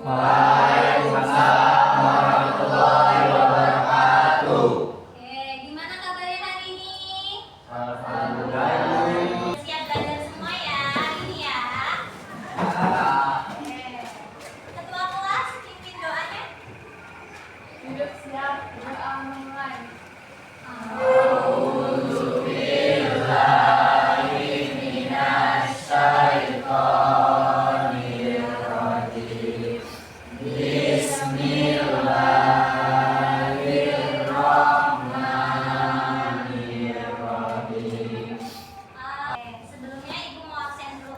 Waalaikumsalam warahmatullahi wabarakatuh. Oke, gimana kabarnya hari ini? Alhamdulillah. Siap belajar semua ya hari ini ya? Oke. Ketua kelas, pimpin doanya. Hidup siap, doa mulai. Sebelumnya Ibu mau absen dulu.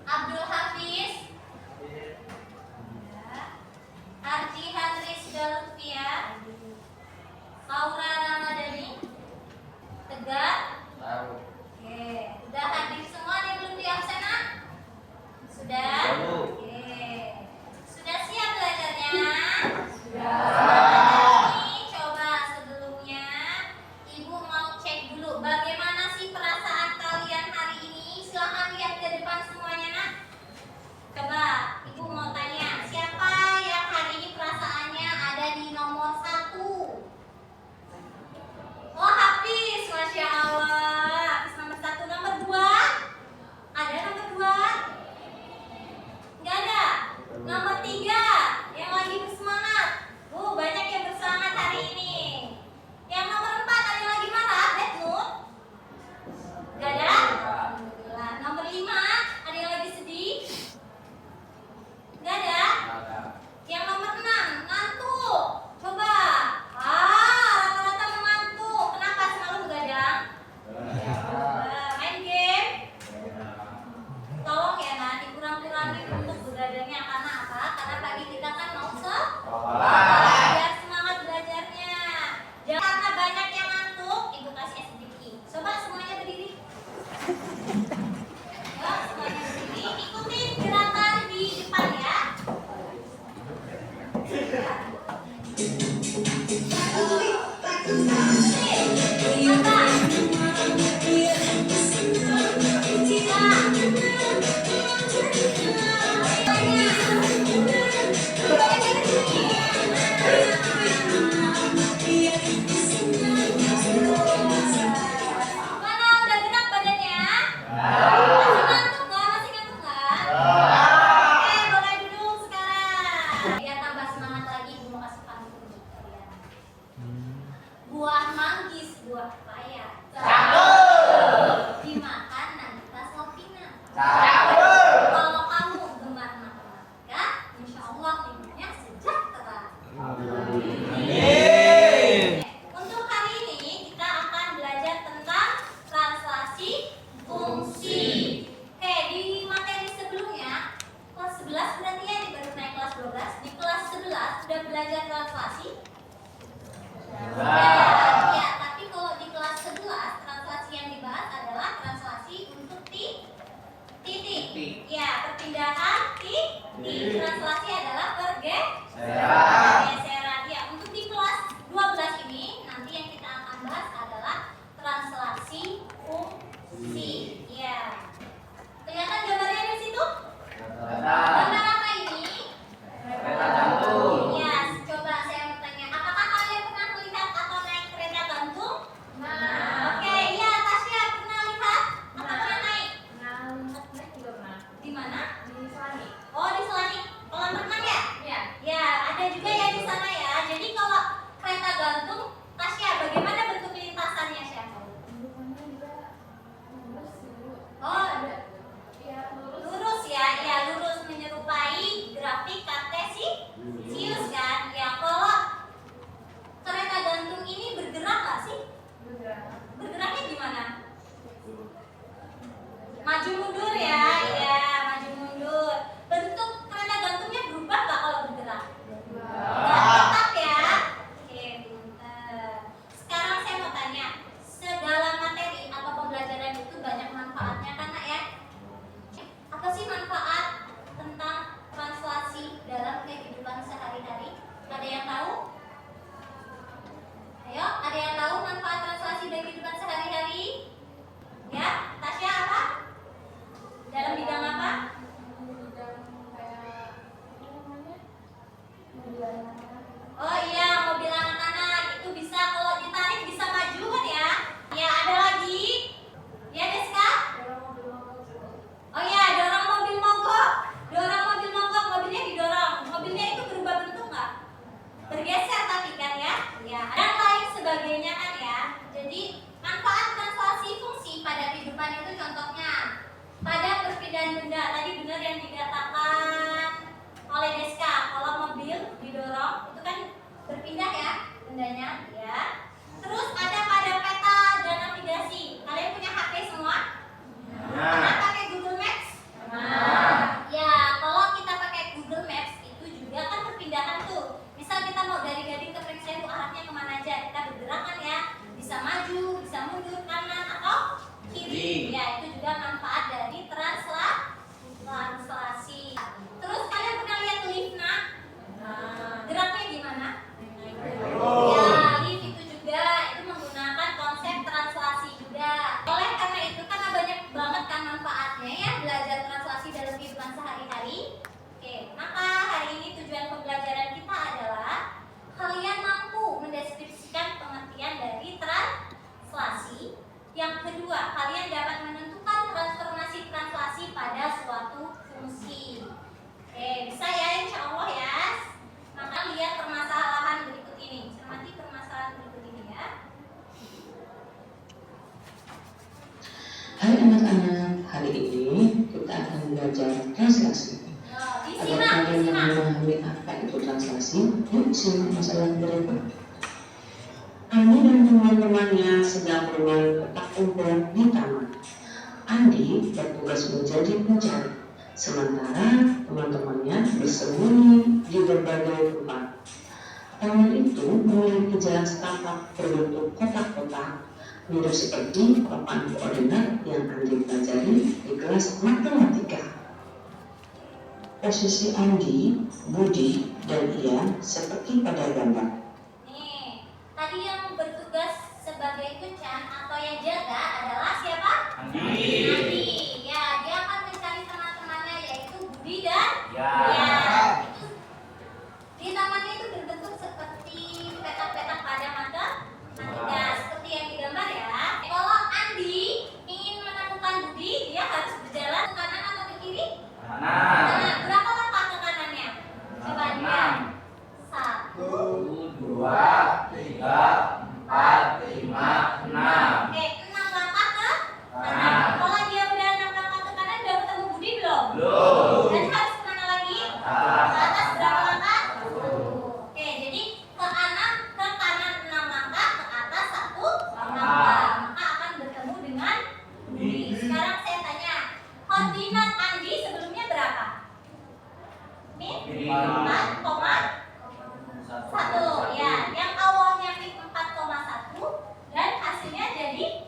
Abdul Hafiz, Arji Hadris Galvia, Aura Ramadhani, Tegar. Oke, udah hadir semua, ada yang belum di absenan? Sudah? Oke. Sudah siap belajarnya? Nih, coba sebelumnya Ibu mau cek dulu bagaimana sih perasaan kalian hari ini. Silahkan lihat ke depan semuanya, nak. Coba Ibu mau tanya, siapa yang hari ini perasaannya ada di nomor 1? Oh, Hafiz, Masya Allah. Hafiz nomor 1. Nomor 2? Ada nomor 2? Nggak ada. Nomor 3 yang lagi bersemangat. Banyak yang bersemangat hari ini. Yang nomor 4 ada yang lagi marah, bad mood? Nggak ada. Alhamdulillah. Nomor 5 ada yang lagi sedih? Nggak ada. Yang nomor 6 ngantuk. Coba. Rata-rata mengantuk. Kenapa semalam begadang? Main game? Tolong ya, Nak, dikurang-kurangi untuk begadangnya. Karena apa? Karena pagi kita kan mau biar semangat belajarnya. Karena banyak yang ngantuk, Ibu kasih SDK. Coba semuanya berdiri. Ya, semuanya berdiri. Ikutin gerakan di depan ya. Mana udah gerak badannya? Masih ngantuk nggak? Masih ngantuk nggak? Oke, boleh duduk sekarang. Biar tambah semangat lagi, Ibu mau kasih pantun untuk kalian. Buah manggis, buah pepaya. Dimakan nanti pas Lovina. Kalau kamu gemar matematika, insya Allah hidupnya sejahtera. Untuk hari ini kita akan belajar tentang translasi fungsi. Oke, di materi sebelumnya kelas 11 berarti ya, ini baru naik kelas 12. Di kelas 11 sudah belajar translasi? Ya, tapi kalau di kelas 11 translasi yang dibahas adalah translasi untuk titik. Ya, perpindahan titik. Translasi adalah pergeseran. Ya, untuk di kelas 12 ini nanti yang kita akan bahas adalah translasi fungsi. Ya. Kelihatan gambarnya di situ? Gambar apa ini? Ya, coba saya mau tanya, apakah kalian pernah melihat atau naik kereta gantung? Oke, iya, Tasya pernah lihat atau pernah naik? Di mana? Oh, di Selani. Kolam renang ya? Ya, ada juga ya di sana ya. Jadi kalau kereta gantung, Tasya, bagaimana bentuk lintasannya, Syah? dan benda. Tadi benar yang dikatakan oleh Deska. Kalau mobil didorong itu kan berpindah ya bendanya ya. Terus ada pada peta dan navigasi. Kalian punya HP semua? Pernah pakai Google Maps? Ya, kalau kita pakai Google Maps itu juga kan perpindahan tuh. Misal kita mau dari Gading ke Pringsai itu arahnya kemana aja? Kita bergerak kan ya. Bisa maju, bisa mundur, kanan atau kiri. Ya, itu juga manfaat dari translasi. Terus kalian pernah lihat lift nak? Geraknya gimana? Ya, lift itu juga itu menggunakan konsep translasi juga. Oleh karena itu karena banyak banget kan manfaatnya ya belajar translasi dalam kehidupan sehari-hari. Oke, maka hari ini tujuan pembelajaran kita adalah kalian mampu mendeskripsikan pengertian dari translasi. Yang kedua, kalian dapat menentukan transformasi translasi pada suatu fungsi. Oke, bisa ya insya Allah ya. Maka lihat permasalahan berikut ini. Cermati permasalahan berikut ini ya. Hai anak-anak, hari ini kita akan belajar translasi. Agar kalian memahami apa itu translasi, yuk simak masalah berikut. Andi dan teman-temannya sedang bermain petak umpet di taman. Andi bertugas menjadi pencari, sementara teman-temannya bersembunyi di berbagai tempat. Taman itu memiliki jalan setapak berbentuk kotak-kotak, mirip seperti papan koordinat yang Andi pelajari di kelas matematika. Posisi Andi, Budi, dan Ian seperti pada gambar. Nih, tadi yang bertugas sebagai kencan atau yang jaga adalah siapa? Andi. Ya, dia akan mencari teman-temannya yaitu Budi dan Ian. Itu di tamannya itu berbentuk seperti petak-petak pada matematika seperti yang digambar ya. Kalau Andi ingin menemukan Budi, dia harus berjalan ke kanan atau ke kiri? Kanan. Berapa langkah ke kanannya? Coba lihat. 1, 2, 3, 4, 5, 6. Oke, 6 langkah ke kanan. Kalau dia udah 6 langkah ke kanan, udah ketemu Budi belum? Belum. Jadi harus kemana lagi? Ke atas berapa langkah? 1. Oke, jadi ke kanan 6 langkah, ke atas 1 langkah. Maka akan bertemu dengan Budi. Sekarang saya tanya, koordinat Andi sebelumnya berapa? Min 4,1 ya, yang awalnya min 4,1 dan hasilnya jadi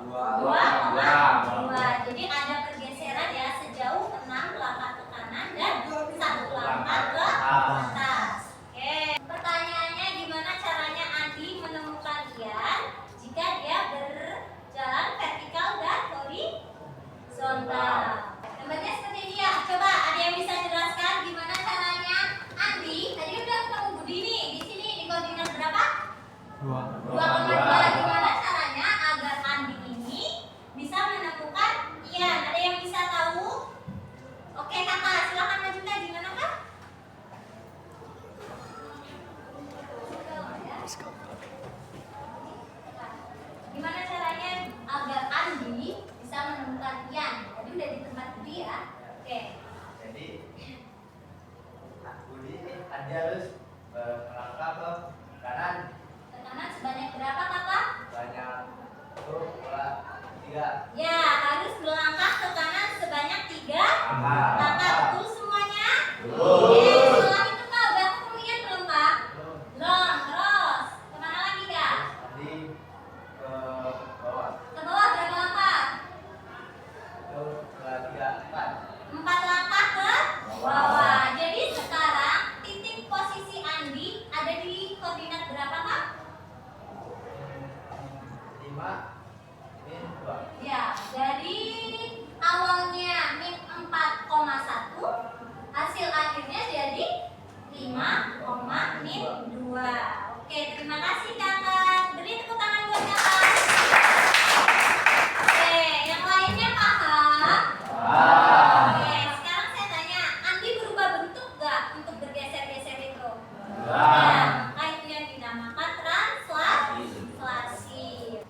2,2. Jadi ada pergeseran ya sejauh 6 langkah ke kanan dan 1 langkah ke atas. Oke, pertanyaannya gimana caranya Andi menemukan Ian jika dia berjalan vertikal dan horizontal? Gambarnya seperti ini ya. Coba ada yang bisa jelaskan gimana caranya Andi tadi udah ketemu Budi nih di sini di koordinat berapa? 2,2. Gimana caranya agar Andi ini bisa menemukan Ian? Ada yang bisa tahu? Oke kakak, silakan lanjutkan gimana kak? Gimana caranya agar Andi bisa menemukan Ian? Tadi udah di tempat Budi ya. Oke. Jadi Budi ini Andi harus melangkah ke kanan Ke kanan sebanyak berapa kakak? banyak 3 Ya, harus melangkah ke kanan sebanyak 3 langkah. langkah. Betul semuanya? Betul. Oke, setelah itu kak udah ketemu Ian belum kak? Belum. Terus kemana lagi kak? Andi ke bawah Ke bawah berapa langkah? itu 3, 4 4 langkah ke bawah. Jadi sekarang titik posisi Andi ada di koordinat berapa kak? 5 min 2. Ya, dari awalnya min 4,1 hasil akhirnya jadi 5, min 2. Oke, terima kasih kakak. Beri tepuk tangan buat kakak. Oke, yang lainnya paham? Oke, sekarang saya tanya, Andi berubah bentuk gak untuk bergeser-geser itu? Ya, maka itu yang dinamakan translasi.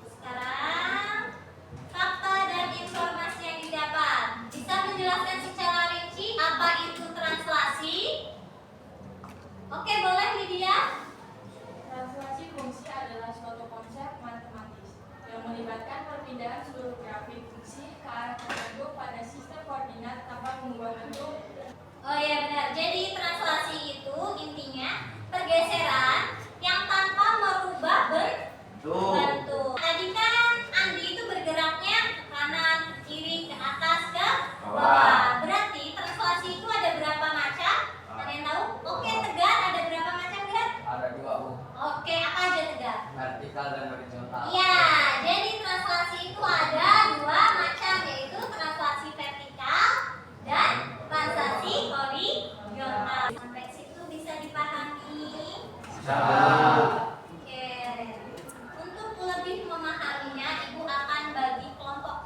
Sekarang fakta dan informasi yang didapat bisa Jelaskan perpindahan seluruh grafik fungsi ke arah tertentu pada sistem koordinat tanpa mengubah bentuk. Oh iya benar. Jadi translasi itu intinya pergeseran yang tanpa merubah bentuk. Tadi kan Andi itu bergeraknya ke kanan, ke kiri, ke atas, ke bawah. Berarti translasi itu ada berapa macam? Ada yang tahu? Oke, tegar ada berapa macam, Gar? Ada 2, Bu. Oke, apa aja tegar? Vertikal dan horizontal. Iya, jadi translasi itu ada 2 macam, yaitu translasi vertikal dan translasi horizontal. Sampai situ bisa dipahami? Oke. Untuk lebih memahaminya, Ibu akan bagi kelompok.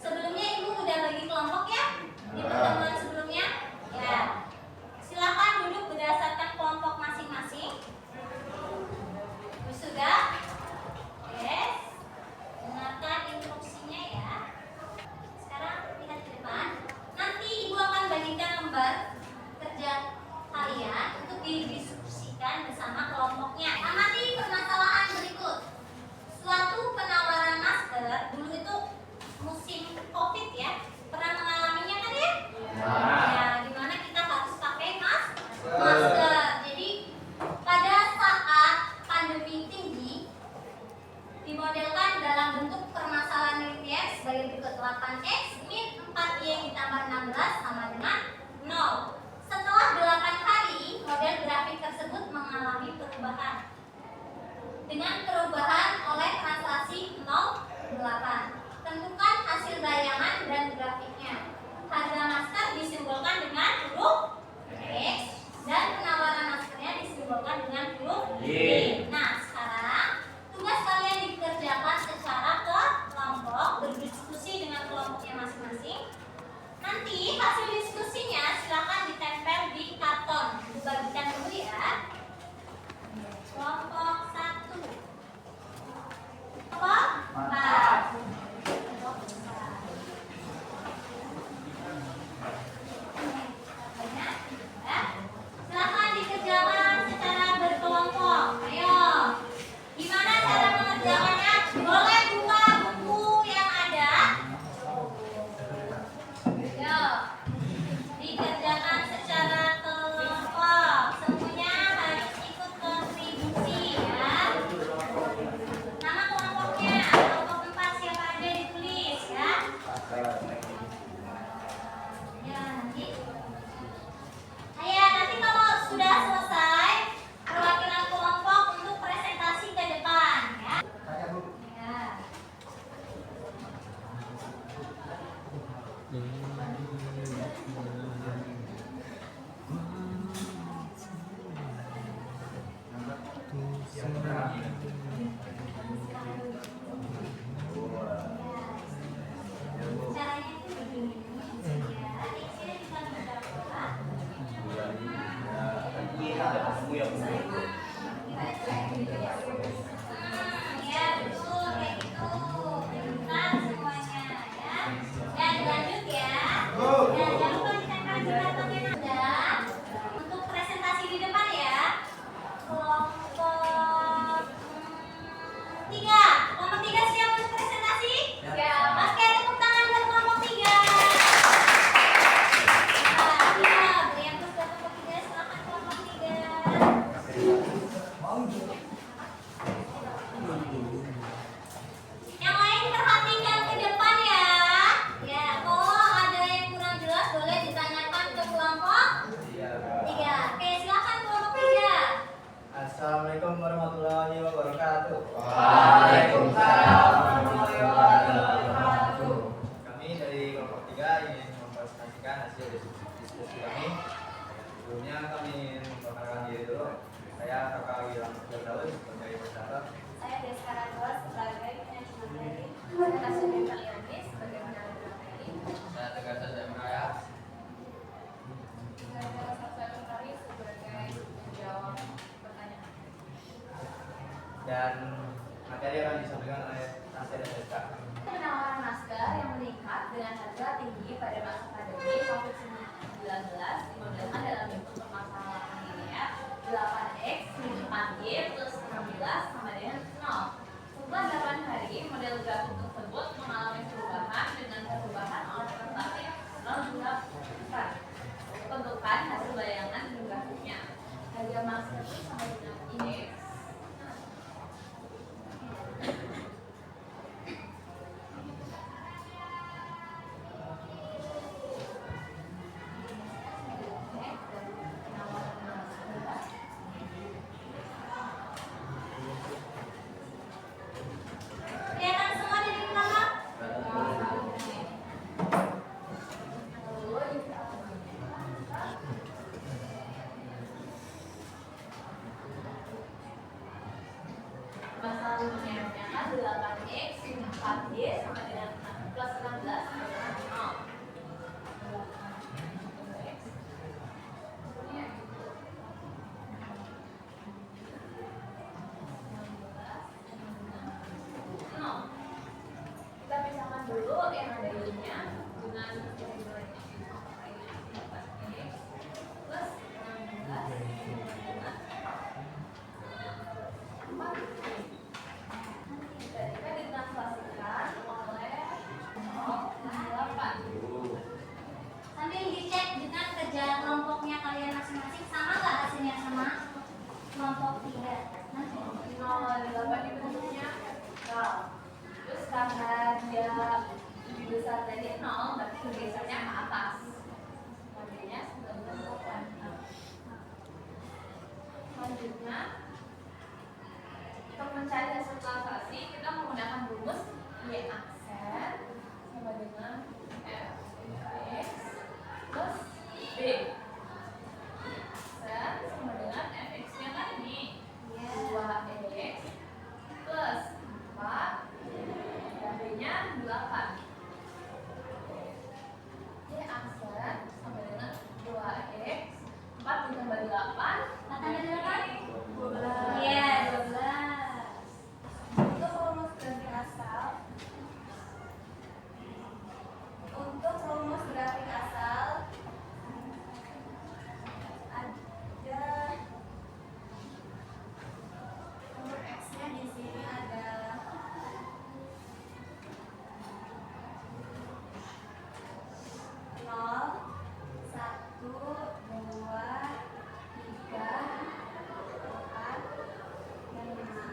Sebelumnya Ibu udah bagi kelompok ya? Di pertemuan sebelumnya? Ya. Silakan duduk berdasarkan kelompok masing-masing. Sudah? Yes. Dengarkan instruksinya ya. Sekarang lihat ke depan. Nanti Ibu akan bagikan lembar kerja kalian untuk didiskusikan bersama kelompoknya. Amati permasalahan berikut. Suatu penawaran masker, dulu itu musim COVID ya. Pernah mengalaminya kan ya? Ya, dimana kita harus pakai masker. Jadi pada saat pandemi tinggi dimodelkan dalam bentuk permasalahan linear sebagai berikut: 8x min 4y ditambah 16 sama dengan 0. Setelah 8 hari, model grafik tersebut mengalami perubahan dengan perubahan oleh translasi 08. Tentukan hasil bayangan dan grafiknya. Harga masker disimbolkan dengan huruf X dan penawaran maskernya disimbolkan dengan huruf Y. Nah, sekarang tugas kalian dikerjakan secara kelompok, berdiskusi dengan kelompoknya masing-masing. Nanti hasil diskusinya silakan ditempel di karton. Dibagikan dulu ya. Kelompok 1. grafik tersebut mengalami perubahan dengan perubahan orientasi nol juga bukan. Tentukan hasil bayangan di grafiknya. Harga masker itu sama dengan indeks. Kelihatan semua di belakang? Masalah linearnya 8x sin 4y sama dengan plus 16 sama dengan 0. Kita pisahkan dulu yang ada ininya dengan plus 16 ketika ditranslasikan oleh 0,8. Sambil dicek dengan kerja kelompoknya kalian masing-masing, sama nggak hasilnya sama kelompok 3? Nanti 0,8 itu bentuknya 0. Terus karena dia lebih besar dari 0, berarti bergesernya ke atas. Artinya 98. Selanjutnya, untuk mencari hasil translasi, kita menggunakan rumus Y aksen sama dengan Fx plus B. Aksen sama dengan Fx-nya kan ini 2x plus 4 dan B-nya 8. Y aksen sama dengan 2x 4 ditambah 8 tambah 8? 12. Iya, 12. Untuk rumus grafik asal, ada nomor x-nya di sini ada 0, 1, 2, 3, 4, dan 5.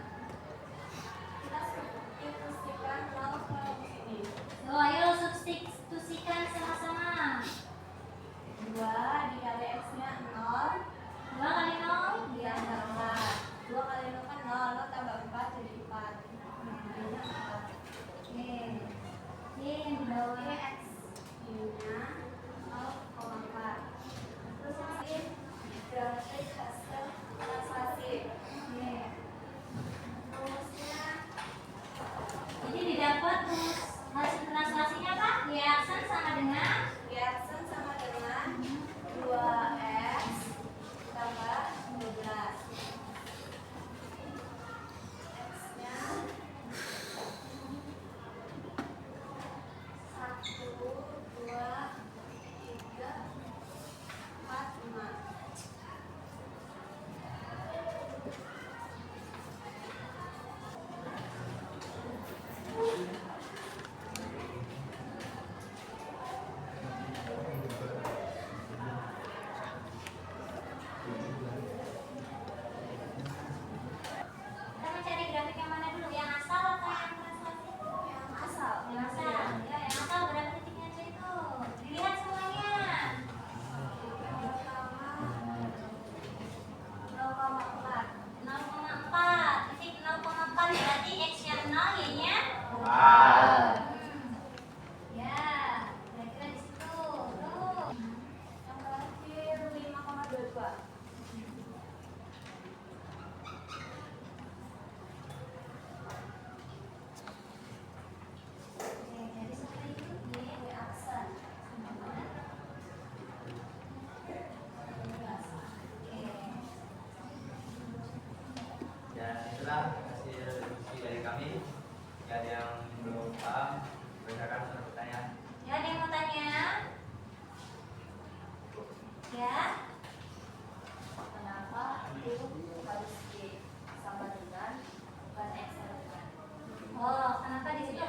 Kita substitusikan 0 ke sini. Oh, ayo substitusikan sama-sama. 2 dikali x-nya 0, 2 kali 0? dia ada 4. 2 kali 0 kan 0, 0 tambah 4 jadi 4. Jadinya 4. Oke. Ini yang di bawah. Ini x-nya 0,4. Terus ini grafik hasil translasi. Oke. Rumusnya Jadi didapat rumus hasil translasinya apa? Y aksen sama dengan y aksen sama dengan 2x tambah 12. X-nya 1, 2, 3, 4, 5. kita mencari grafik yang mana dulu? Yang asal atau yang translasi? Yang asal. Yang asal. Ya, yang asal berapa titiknya aja itu? Dilihat semuanya. Pertama 0,4. 0,4. Titik 0,4 berarti x-nya 0, y-nya ya, kira-kira di situ. Tuh. Yang terakhir 5,22. Oke, jadi seperti itu Y aksen sama dengan 12. Oke. Dan itulah hasil diskusi dari kami. Jika ada yang belum paham, silakan sudah bertanya. Ya, ada yang mau tanya? Ya. Kenapa itu harus sama dengan bukan x sama dengan? Oh, kenapa di situ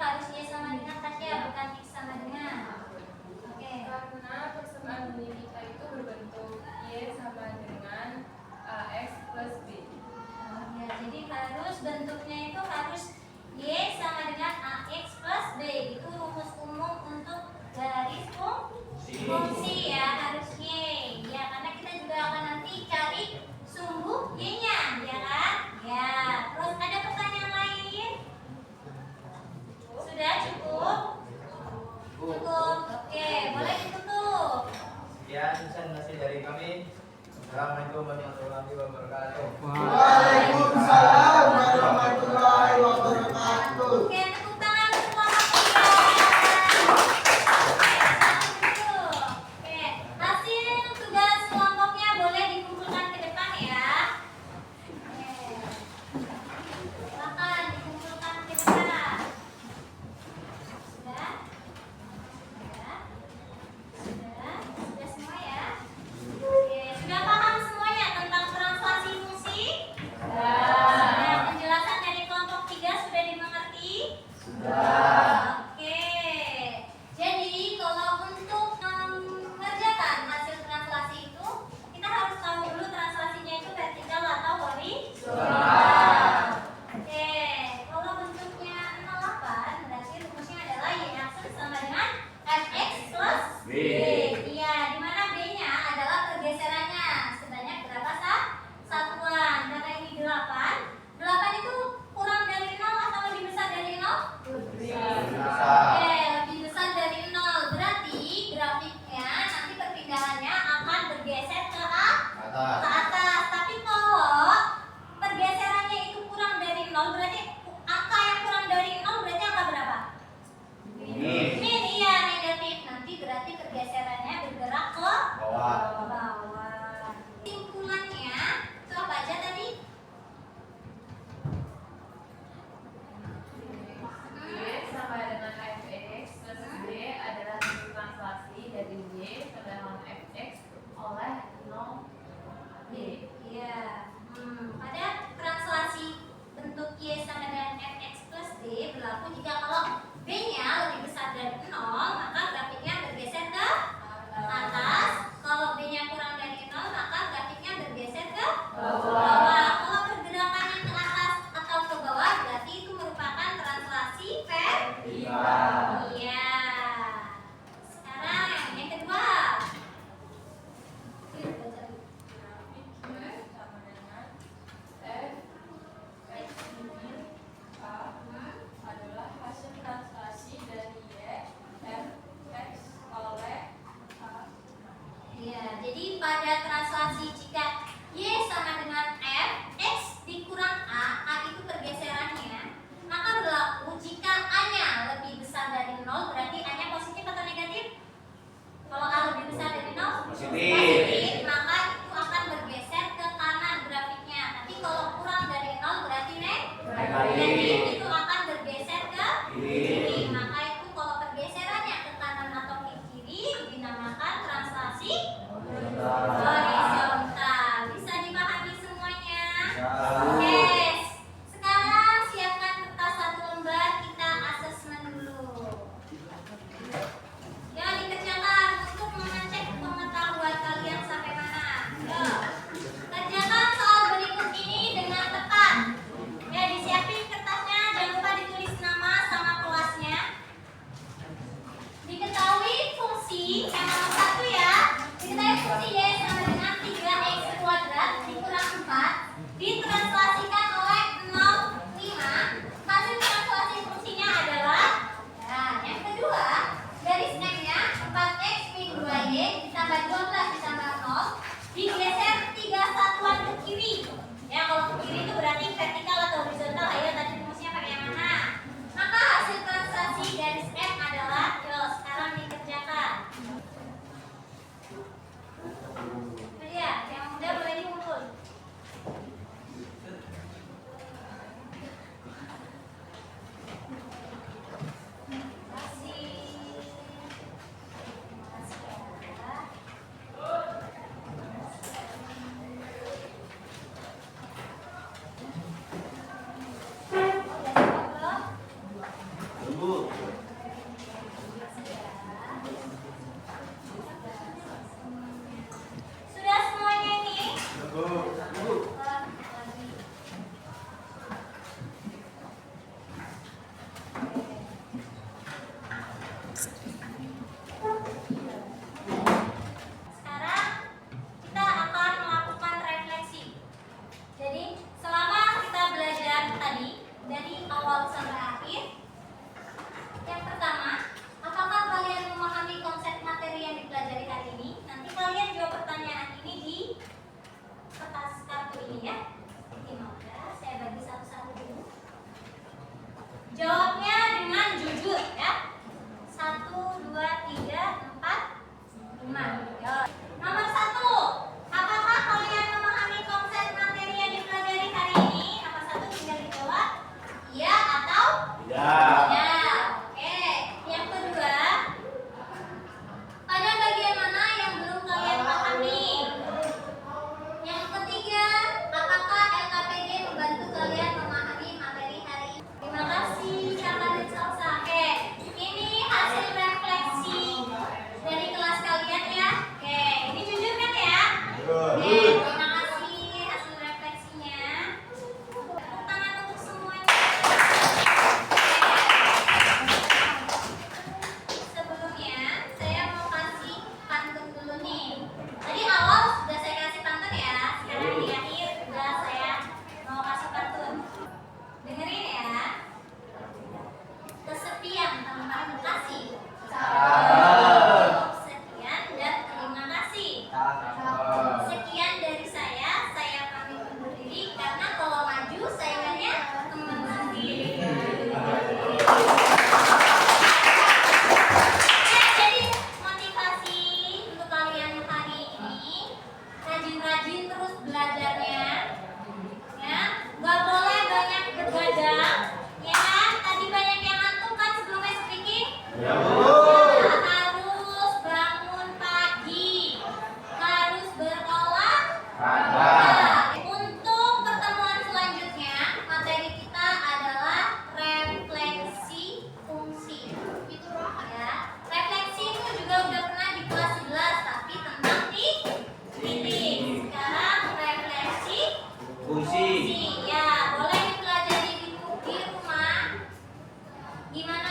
berlaku jika kalau B-nya lebih besar dari 0, maka grafiknya bergeser ke atas. Kalau B-nya kurang dari 0, maka grafiknya bergeser ke bawah. Kalau pergerakannya ke atas atau ke bawah, berarti itu merupakan translasi vertikal. Iya. Sekarang yang kedua. Grafik Y sama dengan F X min A adalah hasil translasi dari Y F X oleh A. Iya, jadi pada translasi jika Y sama dengan F, X dikurang A itu pergeserannya, maka berlaku jika A-nya lebih besar dari 0, berarti A-nya positif atau negatif? Kalau A lebih besar dari 0, Positif. maka itu akan bergeser ke kanan grafiknya. Tapi kalau kurang dari 0, berarti negatif, itu akan bergeser ke kiri. Maka itu kalau pergeserannya ke kanan atau ke kiri dinamakan translasi horizontal. Bisa dipahami semuanya? Oke, sekarang siapkan kertas 1 lembar, kita asesmen dulu. Ya, dikerjakan untuk mengecek pengetahuan kalian sampai mana. Ya, kerjakan soal berikut ini dengan tepat. Ya, disiapin kertasnya, jangan lupa ditulis nama sama kelasnya. Diketahui fungsi yang nomor 1 ya. Diketahui fungsi Y sama dengan 3x kuadrat dikurang 4 ditranslasikan oleh 0,5. Hasil translasi fungsinya adalah, nah yang kedua, garis M-nya 4x min 2y ditambah 12 ditambah 0 digeser 3 satuan ke kiri. Ya, kalau ke kiri itu berarti vertikal atau horizontal. Ayo tadi fungsinya pakai yang mana? Maka hasil translasi garis M adalah, sekarang dikerjakan. Ya, yang muda boleh diunggul. Sudah semuanya ini? Sekarang kita akan melakukan refleksi. Jadi selama kita belajar tadi dari awal sampai akhir, yang pertama, apakah kalian memahami konsep materi yang dipelajari hari ini? Nanti kalian jawab pertanyaan ini di kertas kartu ini ya. Oke, saya bagi satu-satu dulu. Jawabnya dengan jujur ya. 1, 2, 3, 4, 5. Nomor 1, apakah kalian memahami konsep materi yang dipelajari hari ini? Nomor 1 tinggal dijawab iya atau Tidak. ya. Oke. Yang kedua, pada bagian mana yang belum kalian pahami? Yang ketiga, apakah LKPD membantu kalian memahami materi hari ini? Terima kasih kakak dan Salsa. Oke, ini hasil refleksi dari kelas kalian ya. Oke, ini jujur kan ya? Oke, terima kasih hasil refleksinya. Tepuk tangan untuk semuanya. Sebelumnya, saya mau kasih pantun dulu nih. Tadi awal sudah saya kasih pantun ya. Sekarang di akhir juga saya mau kasih pantun. Dengerin ya. Kesepian tanpa kasih. Sekian dan terima kasih. Sekian dari saya pamit undur diri karena kalau maju saingannya teman sendiri. Jadi motivasi untuk kalian hari ini, rajin-rajin terus belajarnya, ya. Gak boleh banyak begadang, ya kan? Tadi banyak yang ngantuk kan sebelumnya speaking. Harus bangun pagi, harus berolahraga. Untuk pertemuan selanjutnya, materi kita adalah refleksi. Gimana